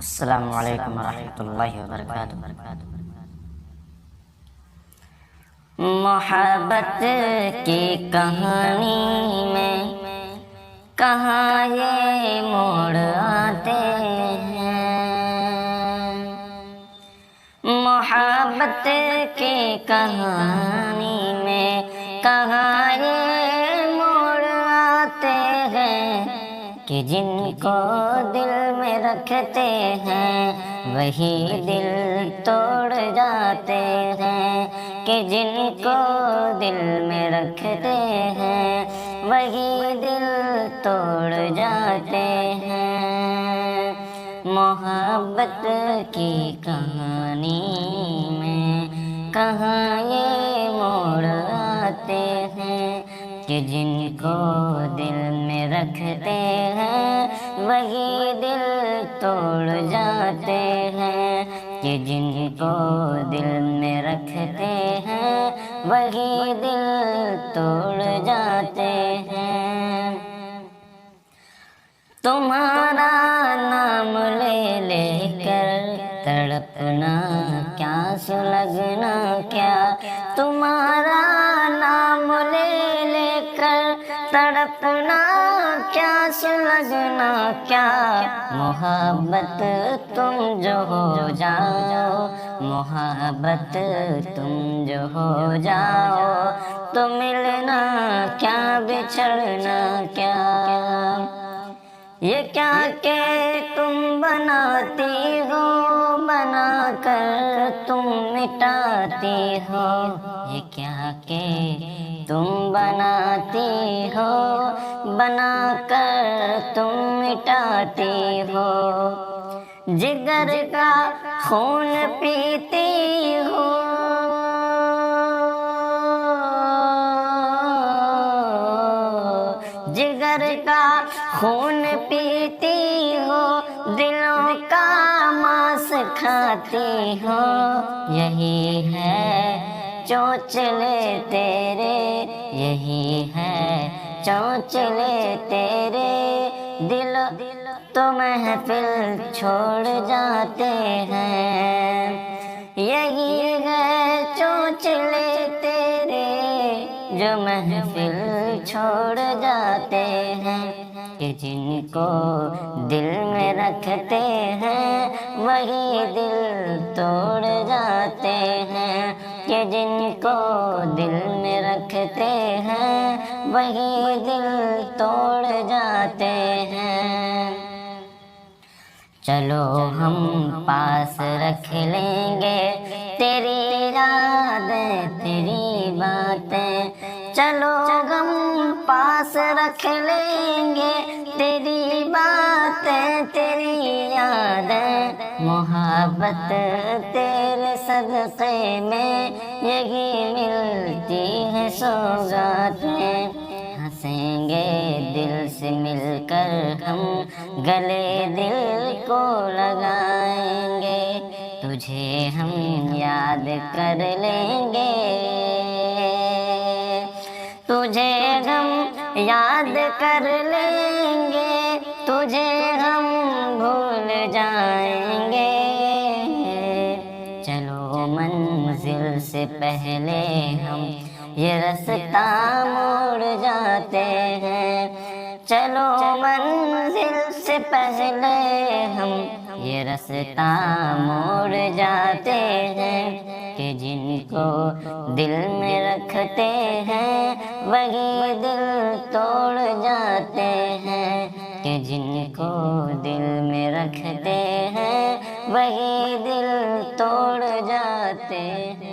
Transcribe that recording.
السلام علیکم ورحمۃ اللہ وبرکاتہ۔ محبت کی کہانی میں کہاں یہ موڑ آتے ہیں، محبت کی کہانی میں کہاں یہ موڑ آتے ہیں کہ جن کو دل میں رکھتے ہیں وہی دل توڑ جاتے ہیں، کہ جن کو دل میں رکھتے ہیں وہی دل توڑ جاتے ہیں۔ محبت کی کہانی میں کہاں یہ موڑ آتے ہیں کہ جن کو دل میں رکھتے ہیں وہی دل توڑ جاتے ہیں، کہ جن کو دل میں رکھتے ہیں وہی دل توڑ جاتے ہیں۔ تمہارا نام لے لے کر تڑپنا کیا سلگنا کیا، تمہارا نام لے لے کر تڑپنا کیا سلگنا کیا، محبت تم جو ہو جاؤ، محبت تم جو ہو جاؤ تو ملنا کیا بچھڑنا کیا، یہ کیا کہ تم بناتی ہو بنا کر تم مٹاتی ہو، یہ کیا کہ تم بناتی ہو بنا کر تم مٹاتی ہو، جگر کا خون پیتی ہو، جگر کا خون پیتی ہو، دلوں کا ماس کھاتی ہو، یہی ہے چونچلے تیرے، یہی ہے چونچلے تیرے، دل تو محفل چھوڑ جاتے ہیں، یہی ہے چونچلے تیرے جو محفل چھوڑ جاتے ہیں، کہ جن کو دل میں رکھتے ہیں وہی دل توڑ جاتے ہیں، کہ جن کو دل میں رکھتے ہیں وہی دل توڑ جاتے ہیں۔ چلو ہم پاس رکھ لیں گے تیری یادیں تیری باتیں، چلو ہم پاس رکھ لیں گے تیری باتیں تیری یادیں، محبت تیرے صدقے میں یہی ملتی ہے سوغاتیں، ہنسیں گے دل سے مل کر ہم گلے دل کو لگائیں گے، تجھے ہم یاد کر لیں گے، تجھے ہم یاد کر لیں گے، تجھے ہم بھول جائیں گے، چلو منزل سے پہلے ہم یہ رستہ موڑ جاتے ہیں، چلو منزل سے پہلے ہم یہ رستہ موڑ جاتے ہیں، کہ جن کو دل میں رکھتے ہیں وہی دل توڑ جاتے ہیں، کہ جن کو دل میں رکھتے ہیں وہی دل توڑ جاتے ہیں۔